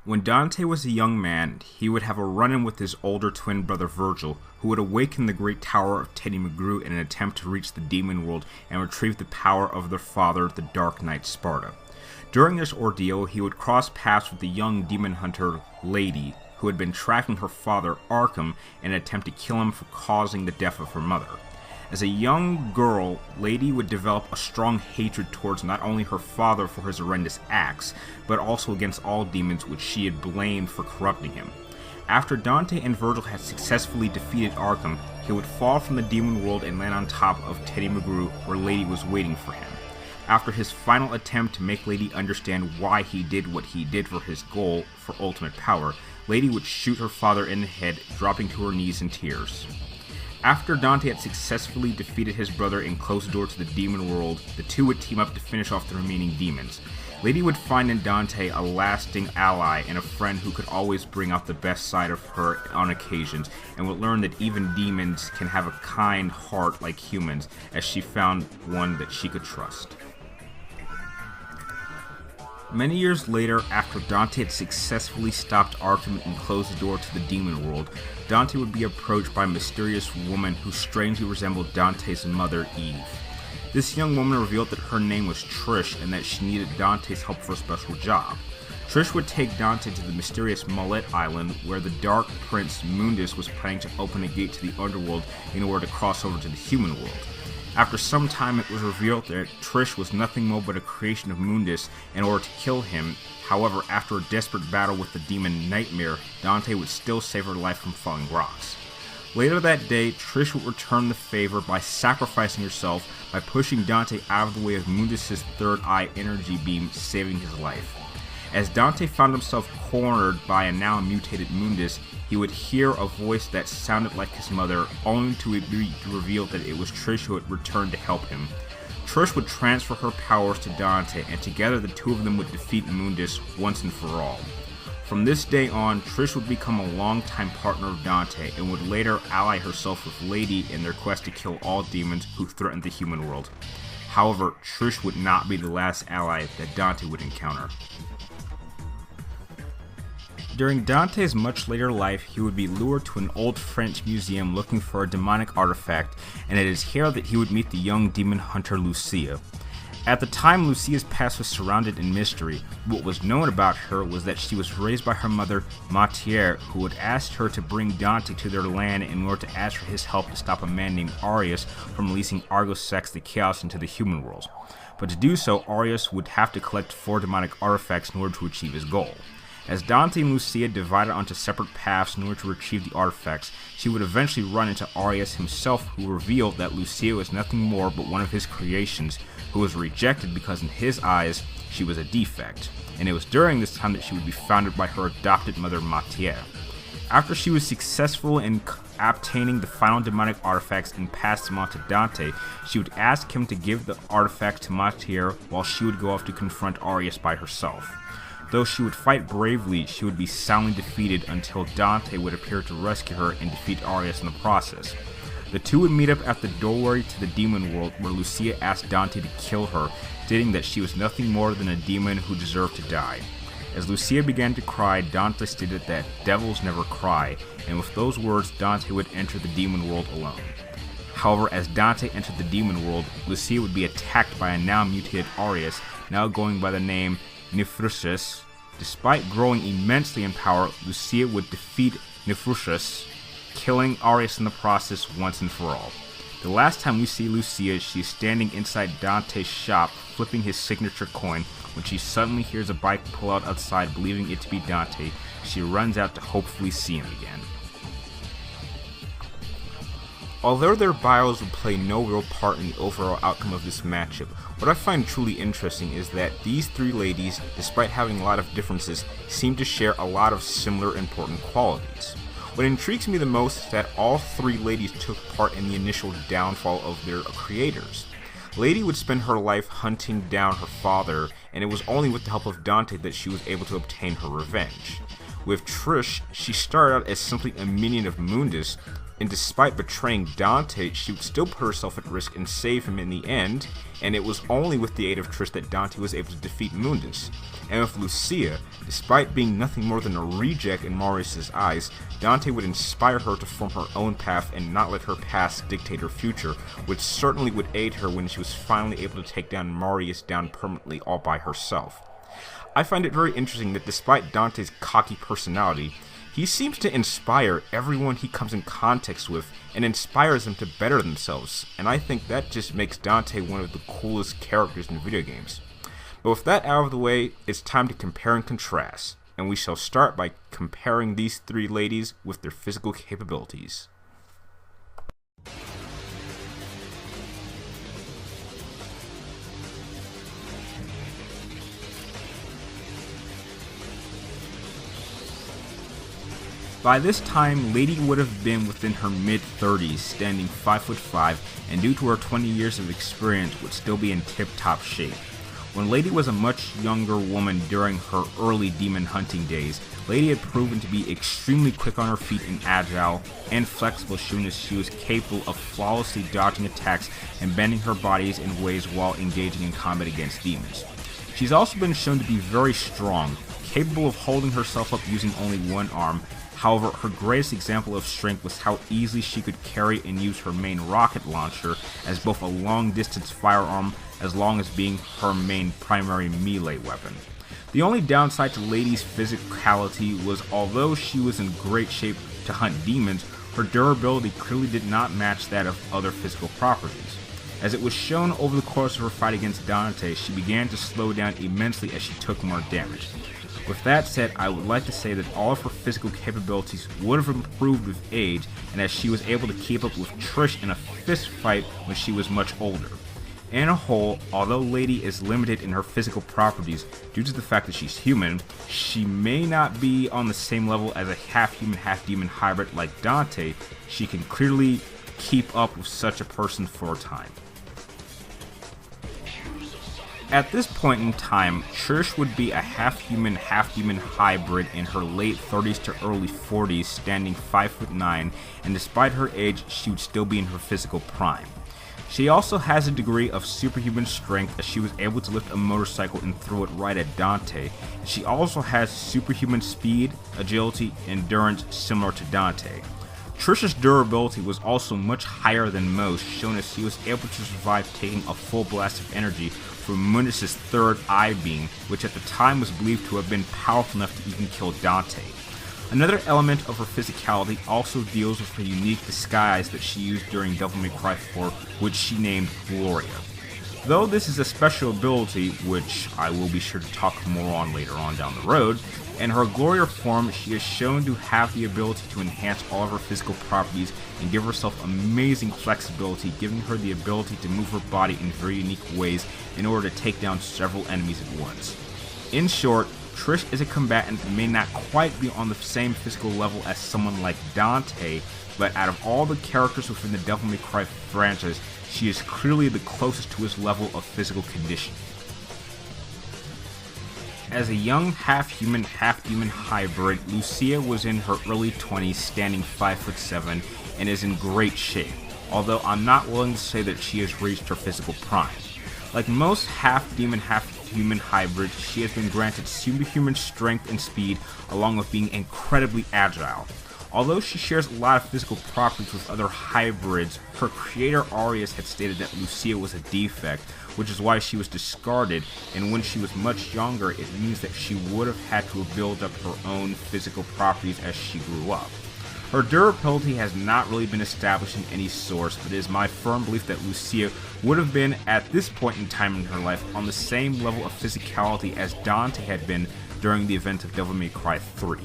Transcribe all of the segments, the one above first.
When Dante was a young man, he would have a run-in with his older twin brother Virgil, who would awaken the great tower of Teddy McGrew in an attempt to reach the demon world and retrieve the power of their father, the Dark Knight Sparta. During this ordeal, he would cross paths with the young demon hunter Lady, who had been tracking her father Arkham in an attempt to kill him for causing the death of her mother. As a young girl, Lady would develop a strong hatred towards not only her father for his horrendous acts, but also against all demons which she had blamed for corrupting him. After Dante and Virgil had successfully defeated Arkham, he would fall from the demon world and land on top of Teddy McGrew, where Lady was waiting for him. After his final attempt to make Lady understand why he did what he did for his goal for ultimate power, Lady would shoot her father in the head, dropping to her knees in tears. After Dante had successfully defeated his brother and closed the door to the demon world, the two would team up to finish off the remaining demons. Lady would find in Dante a lasting ally and a friend who could always bring out the best side of her on occasions, and would learn that even demons can have a kind heart like humans, as she found one that she could trust. Many years later, after Dante had successfully stopped Arkham and closed the door to the demon world, Dante would be approached by a mysterious woman who strangely resembled Dante's mother, Eve. This young woman revealed that her name was Trish and that she needed Dante's help for a special job. Trish would take Dante to the mysterious Mullet Island, where the Dark Prince Mundus was planning to open a gate to the underworld in order to cross over to the human world. After some time, it was revealed that Trish was nothing more but a creation of Mundus in order to kill him. However, after a desperate battle with the demon Nightmare, Dante would still save her life from falling rocks. Later that day, Trish would return the favor by sacrificing herself by pushing Dante out of the way of Mundus' third eye energy beam, saving his life. As Dante found himself cornered by a now mutated Mundus, he would hear a voice that sounded like his mother, only to be revealed that it was Trish who had returned to help him. Trish would transfer her powers to Dante, and together the two of them would defeat Mundus once and for all. From this day on, Trish would become a longtime partner of Dante, and would later ally herself with Lady in their quest to kill all demons who threatened the human world. However, Trish would not be the last ally that Dante would encounter. During Dante's much later life, he would be lured to an old French museum looking for a demonic artifact, and it is here that he would meet the young demon hunter Lucia. At the time, Lucia's past was surrounded in mystery. What was known about her was that she was raised by her mother, Matiere, who had asked her to bring Dante to their land in order to ask for his help to stop a man named Arius from releasing Argosex the Chaos into the human world. But to do so, Arius would have to collect 4 demonic artifacts in order to achieve his goal. As Dante and Lucia divided onto separate paths in order to retrieve the artifacts, she would eventually run into Arius himself, who revealed that Lucia was nothing more but one of his creations, who was rejected because in his eyes, she was a defect, and it was during this time that she would be founded by her adopted mother, Matiere. After she was successful in obtaining the final demonic artifacts and passed them on to Dante, she would ask him to give the artifacts to Matiere while she would go off to confront Arius by herself. Though she would fight bravely, she would be soundly defeated until Dante would appear to rescue her and defeat Arius in the process. The two would meet up at the doorway to the demon world, where Lucia asked Dante to kill her, stating that she was nothing more than a demon who deserved to die. As Lucia began to cry, Dante stated that devils never cry, and with those words, Dante would enter the demon world alone. However, as Dante entered the demon world, Lucia would be attacked by a now mutated Arius, now going by the name Nefrusius. Despite growing immensely in power, Lucia would defeat Nefrusius, killing Arius in the process once and for all. The last time we see Lucia, she is standing inside Dante's shop, flipping his signature coin. When she suddenly hears a bike pull out outside, believing it to be Dante, she runs out to hopefully see him again. Although their bios would play no real part in the overall outcome of this matchup, what I find truly interesting is that these 3 ladies, despite having a lot of differences, seem to share a lot of similar important qualities. What intrigues me the most is that all 3 ladies took part in the initial downfall of their creators. Lady would spend her life hunting down her father, and it was only with the help of Dante that she was able to obtain her revenge. With Trish, she started out as simply a minion of Mundus, and despite betraying Dante, she would still put herself at risk and save him in the end, and it was only with the aid of Trish that Dante was able to defeat Mundus. And with Lucia, despite being nothing more than a reject in Marius' eyes, Dante would inspire her to form her own path and not let her past dictate her future, which certainly would aid her when she was finally able to take down Marius permanently all by herself. I find it very interesting that despite Dante's cocky personality, he seems to inspire everyone he comes in contact with and inspires them to better themselves, and I think that just makes Dante one of the coolest characters in video games. But with that out of the way, it's time to compare and contrast, and we shall start by comparing these three ladies with their physical capabilities. By this time, Lady would have been within her mid-30s, standing 5'5", and due to her 20 years of experience would still be in tip-top shape. When Lady was a much younger woman during her early demon hunting days, Lady had proven to be extremely quick on her feet and agile and flexible, showing that she was capable of flawlessly dodging attacks and bending her bodies in ways while engaging in combat against demons. She's also been shown to be very strong, capable of holding herself up using only one arm. However, her greatest example of strength was how easily she could carry and use her main rocket launcher as both a long-distance firearm as long as being her main primary melee weapon. The only downside to Lady's physicality was although she was in great shape to hunt demons, her durability clearly did not match that of other physical properties. As it was shown over the course of her fight against Dante, she began to slow down immensely as she took more damage. With that said, I would like to say that all of her physical capabilities would have improved with age, and as she was able to keep up with Trish in a fist fight when she was much older. In a whole, although Lady is limited in her physical properties due to the fact that she's human, she may not be on the same level as a half-human, half-demon hybrid like Dante. She can clearly keep up with such a person for a time. At this point in time, Trish would be a half-human, half-demon hybrid in her late 30s to early 40s, standing 5'9", and despite her age, she would still be in her physical prime. She also has a degree of superhuman strength as she was able to lift a motorcycle and throw it right at Dante. She also has superhuman speed, agility, endurance similar to Dante. Trish's durability was also much higher than most, showing as she was able to survive taking a full blast of energy from Mundus' third eye beam, which at the time was believed to have been powerful enough to even kill Dante. Another element of her physicality also deals with her unique disguise that she used during Devil May Cry 4, which she named Gloria. Though this is a special ability, which I will be sure to talk more on later on down the road, in her Gloria form, she is shown to have the ability to enhance all of her physical properties and give herself amazing flexibility, giving her the ability to move her body in very unique ways in order to take down several enemies at once. In short, Trish is a combatant that may not quite be on the same physical level as someone like Dante, but out of all the characters within the Devil May Cry franchise, she is clearly the closest to his level of physical condition. As a young half-human, half-demon hybrid, Lucia was in her early 20s, standing 5'7", and is in great shape, although I'm not willing to say that she has reached her physical prime. Like most half-demon, half-human hybrids, she has been granted superhuman strength and speed, along with being incredibly agile. Although she shares a lot of physical properties with other hybrids, her creator Arias had stated that Lucia was a defect, which is why she was discarded, and when she was much younger, it means that she would have had to build up her own physical properties as she grew up. Her durability has not really been established in any source, but it is my firm belief that Lucia would have been, at this point in time in her life, on the same level of physicality as Dante had been during the event of Devil May Cry 3.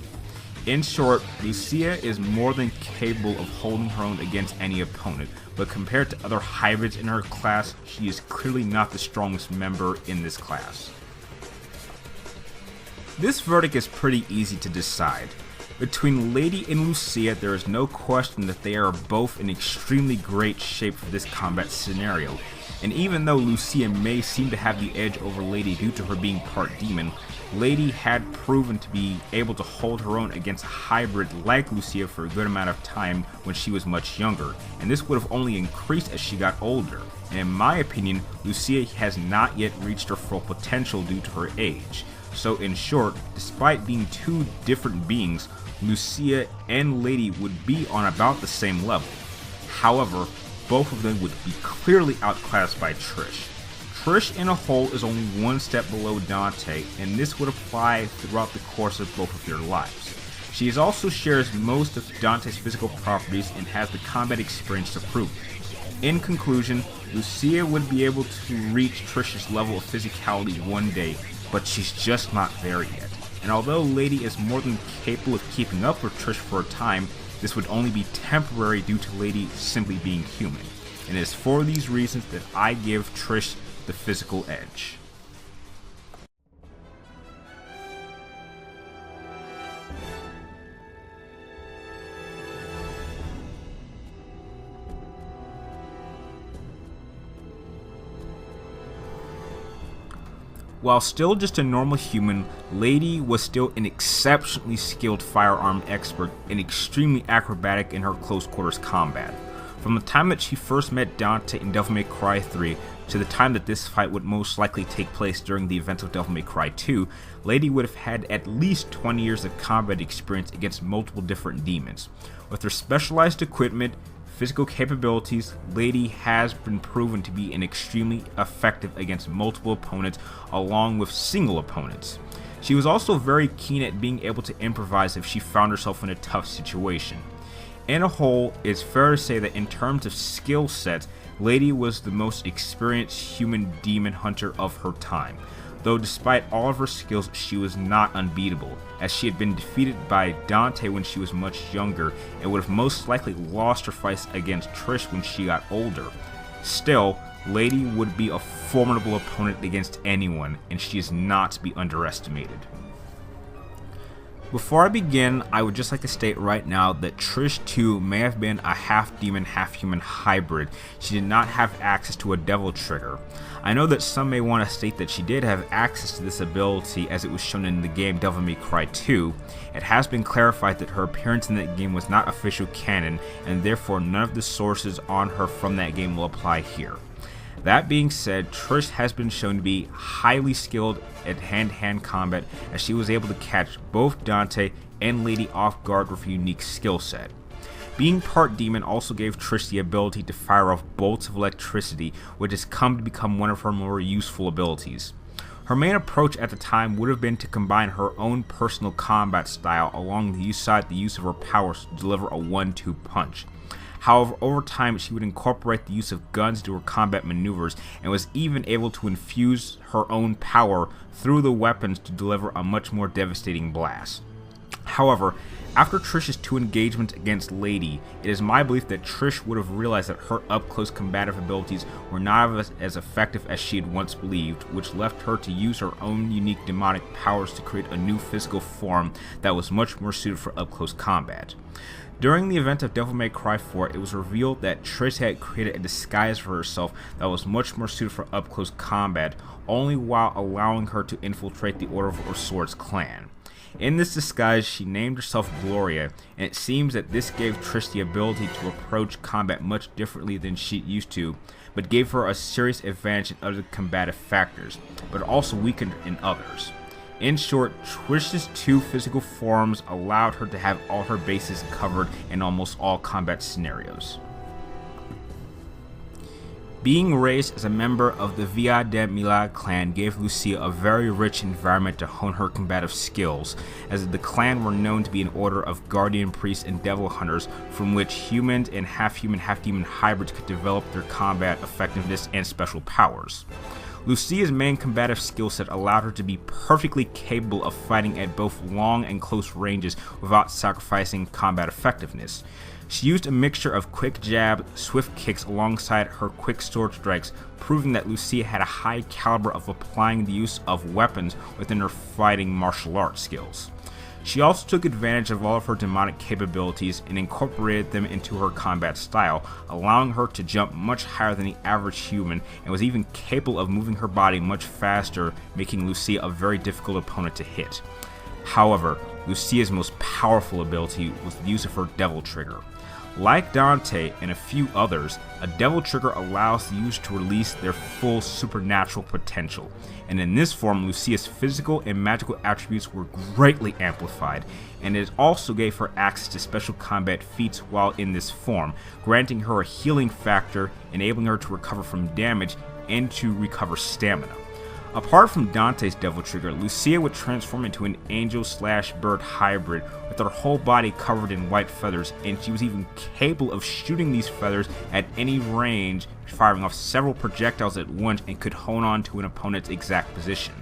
In short, Lucia is more than capable of holding her own against any opponent, but compared to other hybrids in her class, she is clearly not the strongest member in this class. This verdict is pretty easy to decide. Between Lady and Lucia, there is no question that they are both in extremely great shape for this combat scenario, and even though Lucia may seem to have the edge over Lady due to her being part demon, Lady had proven to be able to hold her own against a hybrid like Lucia for a good amount of time when she was much younger, and this would have only increased as she got older, and in my opinion, Lucia has not yet reached her full potential due to her age. So in short, despite being two different beings, Lucia and Lady would be on about the same level. However, both of them would be clearly outclassed by Trish. Trish in a whole is only one step below Dante, and this would apply throughout the course of both of their lives. She also shares most of Dante's physical properties and has the combat experience to prove it. In conclusion, Lucia would be able to reach Trish's level of physicality one day, but she's just not there yet. And although Lady is more than capable of keeping up with Trish for a time, this would only be temporary due to Lady simply being human. And it is for these reasons that I give Trish the physical edge. While still just a normal human, Lady was still an exceptionally skilled firearm expert and extremely acrobatic in her close quarters combat. From the time that she first met Dante in Devil May Cry 3 to the time that this fight would most likely take place during the events of Devil May Cry 2, Lady would have had at least 20 years of combat experience against multiple different demons. With her specialized equipment, physical capabilities, Lady has been proven to be extremely effective against multiple opponents along with single opponents. She was also very keen at being able to improvise if she found herself in a tough situation. In a whole, it's fair to say that in terms of skill sets, Lady was the most experienced human demon hunter of her time. Though despite all of her skills, she was not unbeatable, as she had been defeated by Dante when she was much younger and would have most likely lost her fights against Trish when she got older. Still, Lady would be a formidable opponent against anyone, and she is not to be underestimated. Before I begin, I would just like to state right now that Trish 2 may have been a half-demon, half-human hybrid. She did not have access to a devil trigger. I know that some may want to state that she did have access to this ability as it was shown in the game Devil May Cry 2. It has been clarified that her appearance in that game was not official canon, and therefore none of the sources on her from that game will apply here. That being said, Trish has been shown to be highly skilled at hand-to-hand combat, as she was able to catch both Dante and Lady off guard with a unique skill set. Being part demon also gave Trish the ability to fire off bolts of electricity, which has come to become one of her more useful abilities. Her main approach at the time would have been to combine her own personal combat style along the use of her powers to deliver a 1-2 punch. However, over time, she would incorporate the use of guns to her combat maneuvers and was even able to infuse her own power through the weapons to deliver a much more devastating blast. However, after Trish's 2 engagements against Lady, it is my belief that Trish would have realized that her up-close combative abilities were not as effective as she had once believed, which left her to use her own unique demonic powers to create a new physical form that was much more suited for up-close combat. During the event of Devil May Cry 4, it was revealed that Trish had created a disguise for herself that was much more suited for up-close combat, only while allowing her to infiltrate the Order of Swords clan. In this disguise, she named herself Gloria, and it seems that this gave Trish the ability to approach combat much differently than she used to, but gave her a serious advantage in other combative factors, but also weakened her in others. In short, Trish's 2 physical forms allowed her to have all her bases covered in almost all combat scenarios. Being raised as a member of the Via de Milagro clan gave Lucia a very rich environment to hone her combative skills, as the clan were known to be an order of guardian priests and devil hunters from which humans and half-human, half-demon hybrids could develop their combat effectiveness and special powers. Lucia's main combative skill set allowed her to be perfectly capable of fighting at both long and close ranges without sacrificing combat effectiveness. She used a mixture of quick jabs, swift kicks alongside her quick sword strikes, proving that Lucia had a high caliber of applying the use of weapons within her fighting martial arts skills. She also took advantage of all of her demonic capabilities and incorporated them into her combat style, allowing her to jump much higher than the average human, and was even capable of moving her body much faster, making Lucia a very difficult opponent to hit. However, Lucia's most powerful ability was the use of her Devil Trigger. Like Dante and a few others, a Devil Trigger allows the user to release their full supernatural potential, and in this form Lucia's physical and magical attributes were greatly amplified, and it also gave her access to special combat feats while in this form, granting her a healing factor, enabling her to recover from damage and to recover stamina. Apart from Dante's Devil Trigger, Lucia would transform into an angel/bird hybrid with her whole body covered in white feathers, and she was even capable of shooting these feathers at any range, firing off several projectiles at once and could hone on to an opponent's exact position.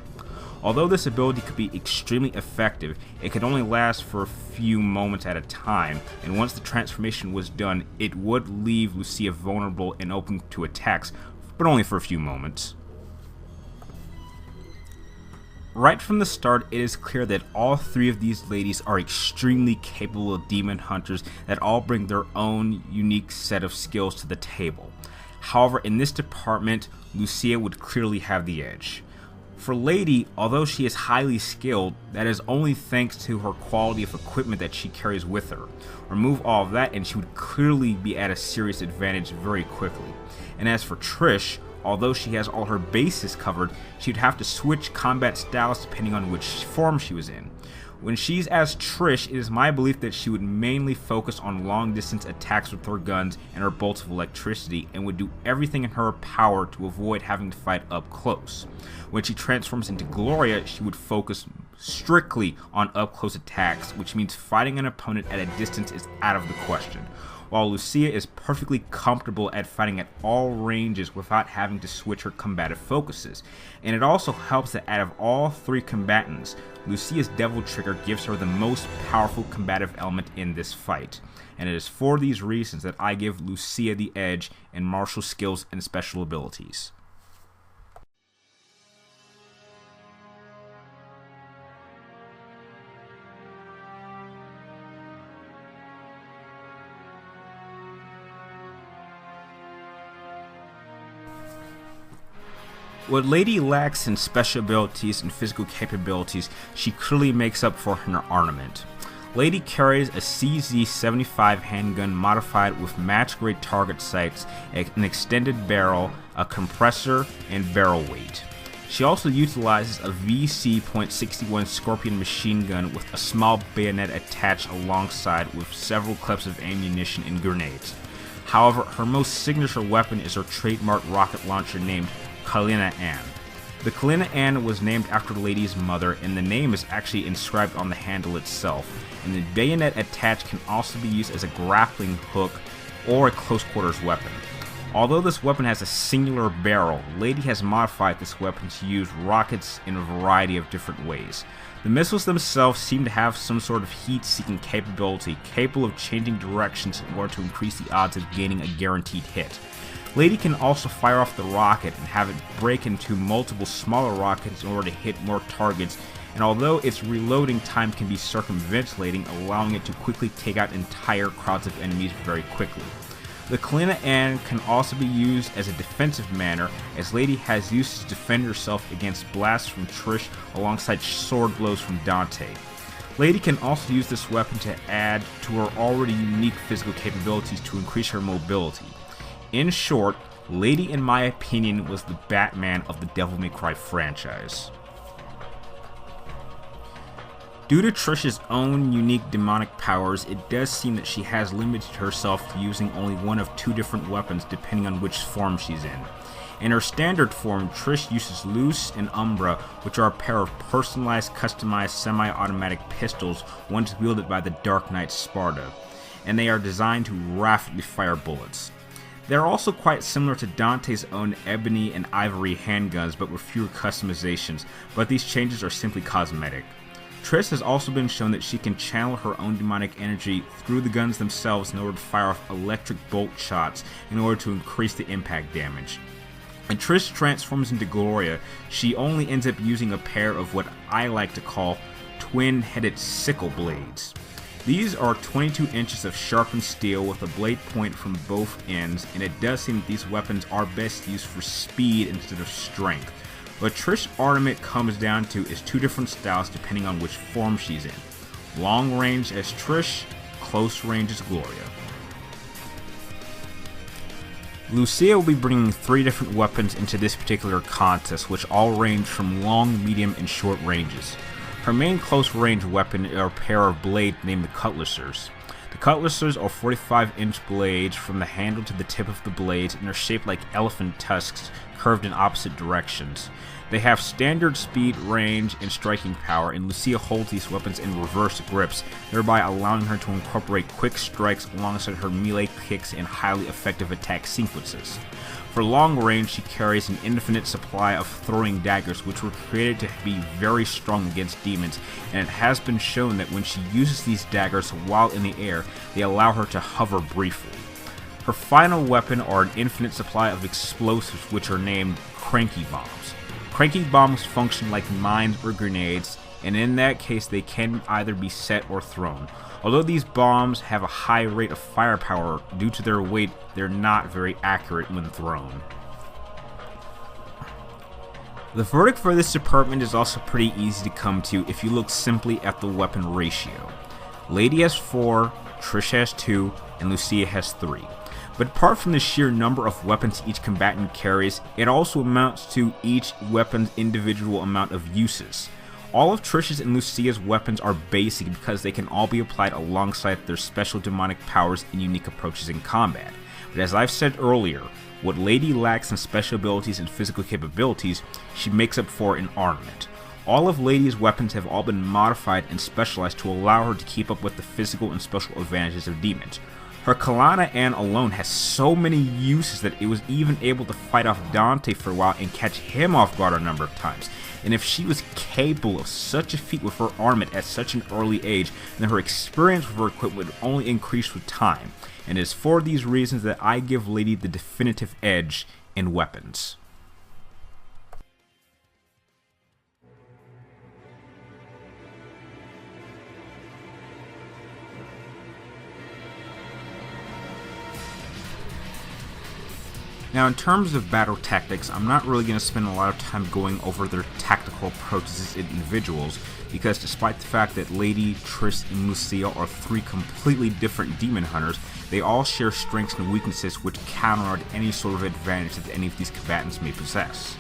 Although this ability could be extremely effective, it could only last for a few moments at a time, and once the transformation was done, it would leave Lucia vulnerable and open to attacks, but only for a few moments. Right from the start, it is clear that all three of these ladies are extremely capable demon hunters that all bring their own unique set of skills to the table. However, in this department, Lucia would clearly have the edge. For Lady, although she is highly skilled, that is only thanks to her quality of equipment that she carries with her. Remove all of that and she would clearly be at a serious advantage very quickly. And as for Trish, although she has all her bases covered, she'd have to switch combat styles depending on which form she was in. When she's as Trish, it is my belief that she would mainly focus on long distance attacks with her guns and her bolts of electricity, and would do everything in her power to avoid having to fight up close. When she transforms into Gloria, she would focus strictly on up close attacks, which means fighting an opponent at a distance is out of the question, while Lucia is perfectly comfortable at fighting at all ranges without having to switch her combative focuses. And it also helps that out of all three combatants, Lucia's Devil Trigger gives her the most powerful combative element in this fight. And it is for these reasons that I give Lucia the edge in martial skills and special abilities. What Lady lacks in special abilities and physical capabilities, she clearly makes up for in her armament. Lady carries a CZ-75 handgun modified with match-grade target sights, an extended barrel, a compressor, and barrel weight. She also utilizes a VC.61 Scorpion machine gun with a small bayonet attached alongside with several clips of ammunition and grenades. However, her most signature weapon is her trademark rocket launcher named Kalina Ann. The Kalina Ann was named after the lady's mother, and the name is actually inscribed on the handle itself, and the bayonet attached can also be used as a grappling hook or a close quarters weapon. Although this weapon has a singular barrel, Lady has modified this weapon to use rockets in a variety of different ways. The missiles themselves seem to have some sort of heat-seeking capability, capable of changing directions in order to increase the odds of gaining a guaranteed hit. Lady can also fire off the rocket and have it break into multiple smaller rockets in order to hit more targets, and although its reloading time can be circumventilating, allowing it to quickly take out entire crowds of enemies very quickly. The Kalina Ann can also be used as a defensive manner, as Lady has used to defend herself against blasts from Trish alongside sword blows from Dante. Lady can also use this weapon to add to her already unique physical capabilities to increase her mobility. In short, Lady, in my opinion, was the Batman of the Devil May Cry franchise. Due to Trish's own unique demonic powers, it does seem that she has limited herself to using only one of two different weapons depending on which form she's in. In her standard form, Trish uses Luce and Umbra, which are a pair of personalized, customized semi-automatic pistols, once wielded by the Dark Knight Sparta, and they are designed to rapidly fire bullets. They are also quite similar to Dante's own ebony and ivory handguns, but with fewer customizations, but these changes are simply cosmetic. Trish has also been shown that she can channel her own demonic energy through the guns themselves in order to fire off electric bolt shots in order to increase the impact damage. When Trish transforms into Gloria, she only ends up using a pair of what I like to call twin-headed sickle blades. These are 22 inches of sharpened steel with a blade point from both ends, and it does seem that these weapons are best used for speed instead of strength. What Trish's armament comes down to is two different styles depending on which form she's in. Long range as Trish, close range as Gloria. Lucia will be bringing 3 different weapons into this particular contest, which all range from long, medium, and short ranges. Her main close range weapon are a pair of blades named the cutlasses. The cutlasses are 45-inch blades from the handle to the tip of the blades and are shaped like elephant tusks curved in opposite directions. They have standard speed, range, and striking power, and Lucia holds these weapons in reverse grips, thereby allowing her to incorporate quick strikes alongside her melee kicks and highly effective attack sequences. For long range, she carries an infinite supply of throwing daggers, which were created to be very strong against demons, and it has been shown that when she uses these daggers while in the air, they allow her to hover briefly. Her final weapon are an infinite supply of explosives, which are named cranky bombs. Cranky bombs function like mines or grenades, and in that case they can either be set or thrown. Although these bombs have a high rate of firepower due to their weight, they're not very accurate when thrown. The verdict for this department is also pretty easy to come to if you look simply at the weapon ratio. Lady has 4, Trish has 2, and Lucia has 3. But apart from the sheer number of weapons each combatant carries, it also amounts to each weapon's individual amount of uses. All of Trish's and Lucia's weapons are basic because they can all be applied alongside their special demonic powers and unique approaches in combat. But as I've said earlier, what Lady lacks in special abilities and physical capabilities, she makes up for in armament. All of Lady's weapons have all been modified and specialized to allow her to keep up with the physical and special advantages of demons. Her Kalana Ann alone has so many uses that it was even able to fight off Dante for a while and catch him off guard a number of times. And if she was capable of such a feat with her armament at such an early age, then her experience with her equipment would only increase with time. And it is for these reasons that I give Lady the definitive edge in weapons. Now, in terms of battle tactics, I'm not really going to spend a lot of time going over their tactical approaches as individuals, because despite the fact that Lady, Trish, and Lucia are 3 completely different demon hunters, they all share strengths and weaknesses which counteract any sort of advantage that any of these combatants may possess.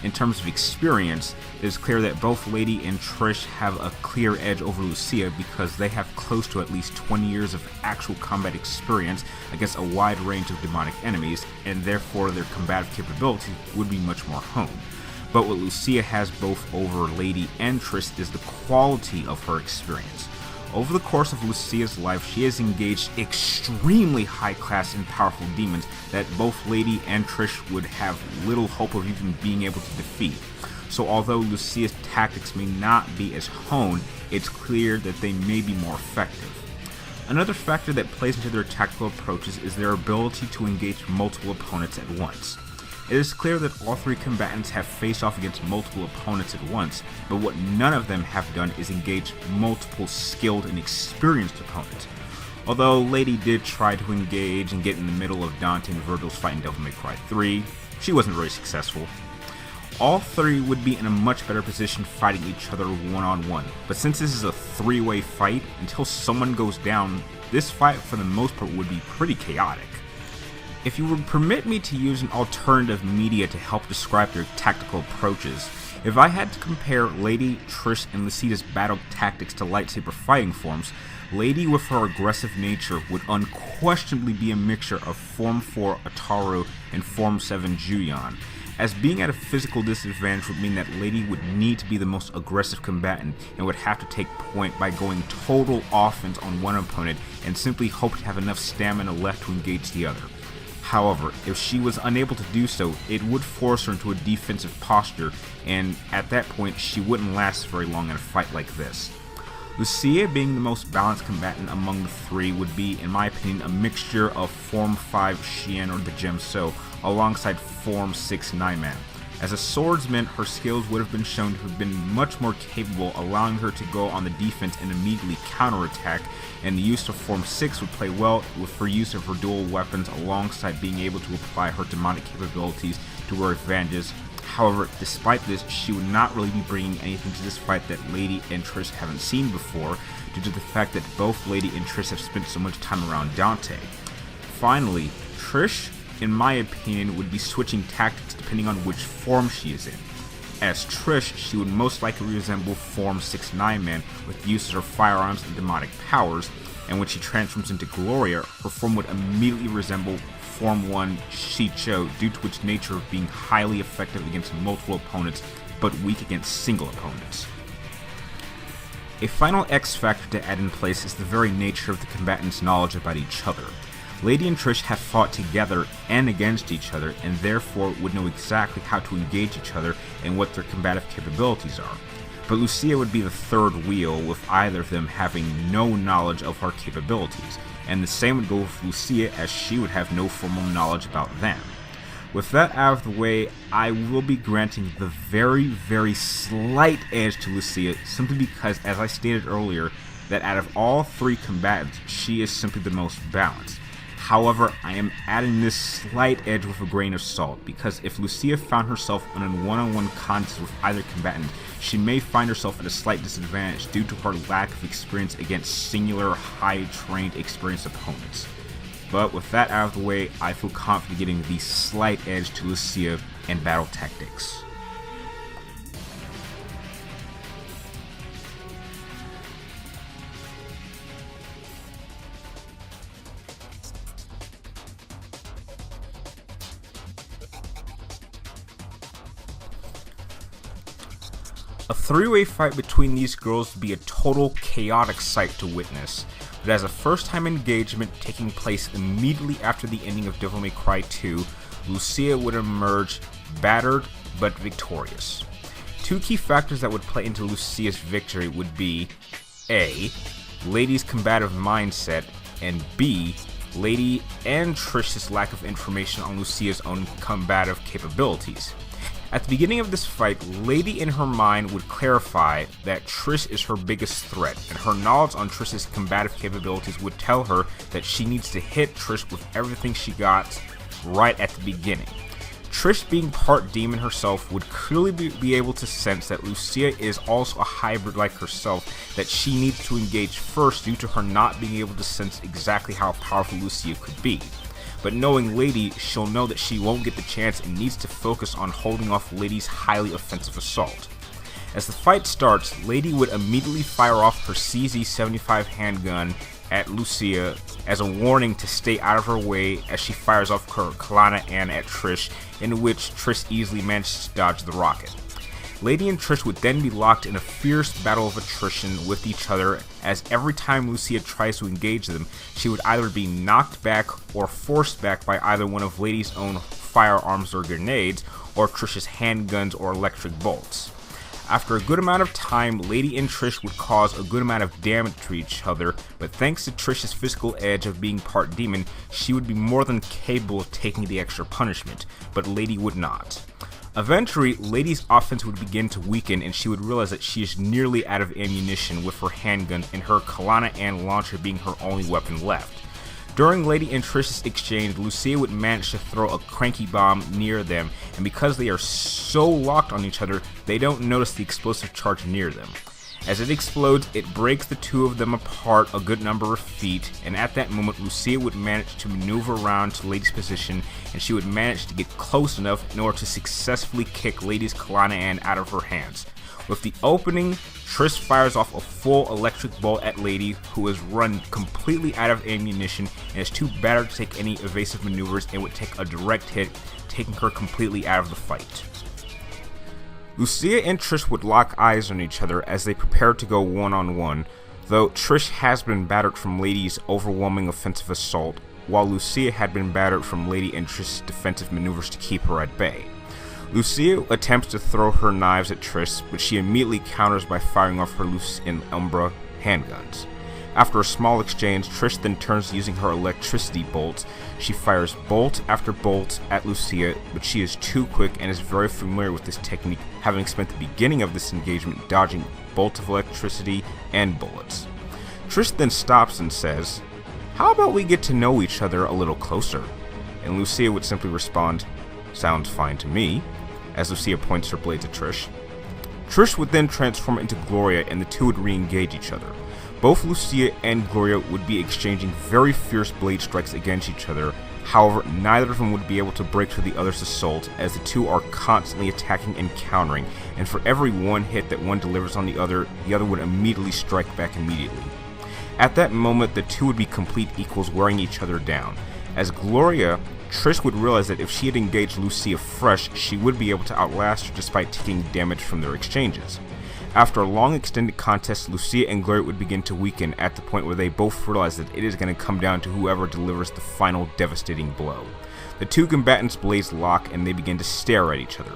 In terms of experience, it is clear that both Lady and Trish have a clear edge over Lucia because they have close to at least 20 years of actual combat experience against a wide range of demonic enemies, and therefore their combative capability would be much more honed. But what Lucia has both over Lady and Trish is the quality of her experience. Over the course of Lucia's life, she has engaged extremely high-class and powerful demons that both Lady and Trish would have little hope of even being able to defeat. So although Lucia's tactics may not be as honed, it's clear that they may be more effective. Another factor that plays into their tactical approaches is their ability to engage multiple opponents at once. It is clear that all 3 combatants have faced off against multiple opponents at once, but what none of them have done is engage multiple skilled and experienced opponents. Although Lady did try to engage and get in the middle of Dante and Virgil's fight in Devil May Cry 3, she wasn't very successful. All 3 would be in a much better position fighting each other one-on-one, but since this is a 3-way fight, until someone goes down, this fight for the most part would be pretty chaotic. If you would permit me to use an alternative media to help describe their tactical approaches, if I had to compare Lady, Trish, and Lucia's battle tactics to lightsaber fighting forms, Lady with her aggressive nature would unquestionably be a mixture of Form 4 Ataru and Form 7 Juyon, as being at a physical disadvantage would mean that Lady would need to be the most aggressive combatant and would have to take point by going total offense on one opponent and simply hope to have enough stamina left to engage the other. However, if she was unable to do so, it would force her into a defensive posture, and at that point she wouldn't last very long in a fight like this. Lucia, being the most balanced combatant among the 3, would be, in my opinion, a mixture of Form 5 Xian or the Gem So, alongside Form 6 Naiman. As a swordsman, her skills would have been shown to have been much more capable, allowing her to go on the defense and immediately counterattack, and the use of Form 6 would play well with her use of her dual weapons alongside being able to apply her demonic capabilities to her advantages. However, despite this, she would not really be bringing anything to this fight that Lady and Trish haven't seen before, due to the fact that both Lady and Trish have spent so much time around Dante. Finally, Trish, in my opinion, would be switching tactics depending on which form she is in. As Trish, she would most likely resemble Form 6-9 Man with the use of her firearms and demonic powers, and when she transforms into Gloria, her form would immediately resemble Form 1 Shicho, due to its nature of being highly effective against multiple opponents, but weak against single opponents. A final X factor to add in place is the very nature of the combatants' knowledge about each other. Lady and Trish have fought together and against each other, and therefore would know exactly how to engage each other and what their combative capabilities are. But Lucia would be the third wheel, with either of them having no knowledge of her capabilities, and the same would go with Lucia, as she would have no formal knowledge about them. With that out of the way, I will be granting the very, very slight edge to Lucia, simply because, as I stated earlier, that out of all three combatants, she is simply the most balanced. However, I am adding this slight edge with a grain of salt, because if Lucia found herself in a one-on-one contest with either combatant, she may find herself at a slight disadvantage due to her lack of experience against singular, high-trained, experienced opponents. But with that out of the way, I feel confident getting the slight edge to Lucia in battle tactics. A three-way fight between these girls would be a total chaotic sight to witness, but as a first-time engagement taking place immediately after the ending of Devil May Cry 2, Lucia would emerge battered but victorious. Two key factors that would play into Lucia's victory would be A. Lady's combative mindset, and B. Lady and Trish's lack of information on Lucia's own combative capabilities. At the beginning of this fight, Lady in her mind would clarify that Trish is her biggest threat, and her knowledge on Trish's combative capabilities would tell her that she needs to hit Trish with everything she got right at the beginning. Trish, being part demon herself, would clearly be able to sense that Lucia is also a hybrid like herself that she needs to engage first due to her not being able to sense exactly how powerful Lucia could be. But knowing Lady, she'll know that she won't get the chance and needs to focus on holding off Lady's highly offensive assault. As the fight starts, Lady would immediately fire off her CZ-75 handgun at Lucia as a warning to stay out of her way as she fires off her Kalana and at Trish, in which Trish easily manages to dodge the rocket. Lady and Trish would then be locked in a fierce battle of attrition with each other, as every time Lucia tries to engage them, she would either be knocked back or forced back by either one of Lady's own firearms or grenades, or Trish's handguns or electric bolts. After a good amount of time, Lady and Trish would cause a good amount of damage to each other, but thanks to Trish's physical edge of being part demon, she would be more than capable of taking the extra punishment, but Lady would not. Eventually, Lady's offense would begin to weaken, and she would realize that she is nearly out of ammunition with her handgun and her Kalana and launcher being her only weapon left. During Lady and Trish's exchange, Lucia would manage to throw a cranky bomb near them, and because they are so locked on each other, they don't notice the explosive charge near them. As it explodes, it breaks the two of them apart a good number of feet, and at that moment, Lucia would manage to maneuver around to Lady's position, and she would manage to get close enough in order to successfully kick Lady's Kalana and out of her hands. With the opening, Trish fires off a full electric bolt at Lady, who is run completely out of ammunition and is too battered to take any evasive maneuvers and would take a direct hit, taking her completely out of the fight. Lucia and Trish would lock eyes on each other as they prepared to go one-on-one, though Trish has been battered from Lady's overwhelming offensive assault, while Lucia had been battered from Lady and Trish's defensive maneuvers to keep her at bay. Lucia attempts to throw her knives at Trish, but she immediately counters by firing off her Luce and Umbra handguns. After a small exchange, Trish then turns to using her electricity bolts. She fires bolt after bolt at Lucia, but she is too quick and is very familiar with this technique, having spent the beginning of this engagement dodging bolts of electricity and bullets. Trish then stops and says, "How about we get to know each other a little closer?" And Lucia would simply respond, "Sounds fine to me," as Lucia points her blades at Trish. Trish would then transform into Gloria and the two would re-engage each other. Both Lucia and Gloria would be exchanging very fierce blade strikes against each other. However, neither of them would be able to break through the other's assault, as the two are constantly attacking and countering, and for every one hit that one delivers on the other would immediately strike back immediately. At that moment, the two would be complete equals, wearing each other down. As Gloria, Trish would realize that if she had engaged Lucia fresh, she would be able to outlast her despite taking damage from their exchanges. After a long extended contest, Lucia and Gloria would begin to weaken at the point where they both realize that it is going to come down to whoever delivers the final devastating blow. The two combatants' blades lock and they begin to stare at each other.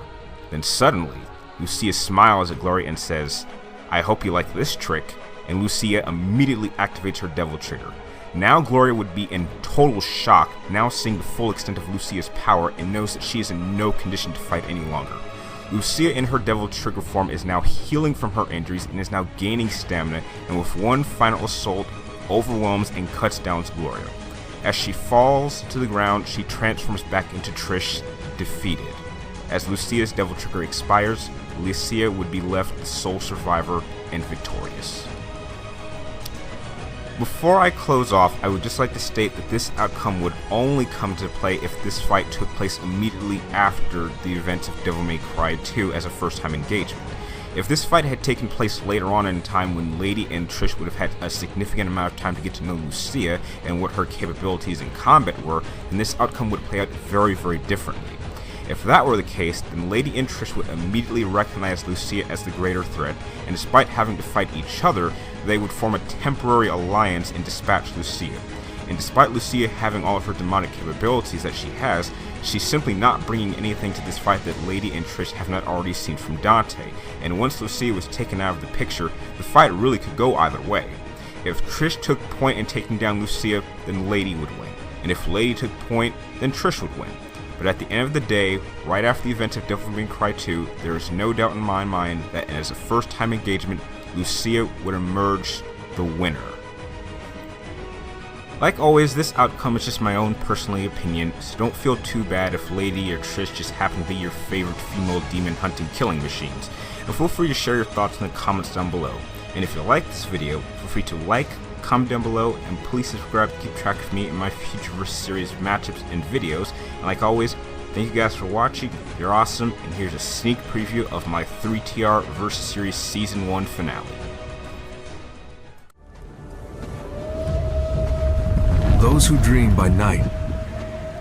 Then suddenly, Lucia smiles at Gloria and says, "I hope you like this trick," and Lucia immediately activates her devil trigger. Now Gloria would be in total shock, now seeing the full extent of Lucia's power, and knows that she is in no condition to fight any longer. Lucia in her devil trigger form is now healing from her injuries and is now gaining stamina, and with one final assault, overwhelms and cuts down Gloria. As she falls to the ground, she transforms back into Trish, defeated. As Lucia's devil trigger expires, Lucia would be left the sole survivor and victorious. Before I close off, I would just like to state that this outcome would only come to play if this fight took place immediately after the events of Devil May Cry 2 as a first-time engagement. If this fight had taken place later on in time when Lady and Trish would have had a significant amount of time to get to know Lucia and what her capabilities in combat were, then this outcome would play out very, very differently. If that were the case, then Lady and Trish would immediately recognize Lucia as the greater threat, and despite having to fight each other, they would form a temporary alliance and dispatch Lucia. And despite Lucia having all of her demonic capabilities that she has, she's simply not bringing anything to this fight that Lady and Trish have not already seen from Dante, and once Lucia was taken out of the picture, the fight really could go either way. If Trish took point in taking down Lucia, then Lady would win, and if Lady took point, then Trish would win. But at the end of the day, right after the events of Devil May Cry 2, there is no doubt in my mind that as a first-time engagement, Lucia would emerge the winner. Like always, this outcome is just my own personal opinion, so don't feel too bad if Lady or Trish just happen to be your favorite female demon hunting killing machines. And feel free to share your thoughts in the comments down below. And if you like this video, feel free to like, comment down below, and please subscribe to keep track of me and my future versus series matchups and videos. And like always, thank you guys for watching, you're awesome, and here's a sneak preview of my 3TR versus series Season 1 finale. Those who dream by night,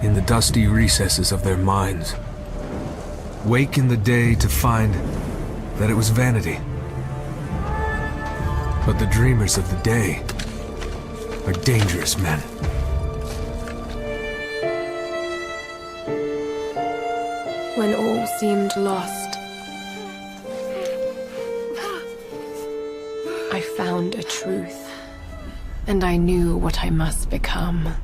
in the dusty recesses of their minds, wake in the day to find that it was vanity. But the dreamers of the day are dangerous men. When all seemed lost, I found a truth, and I knew what I must become.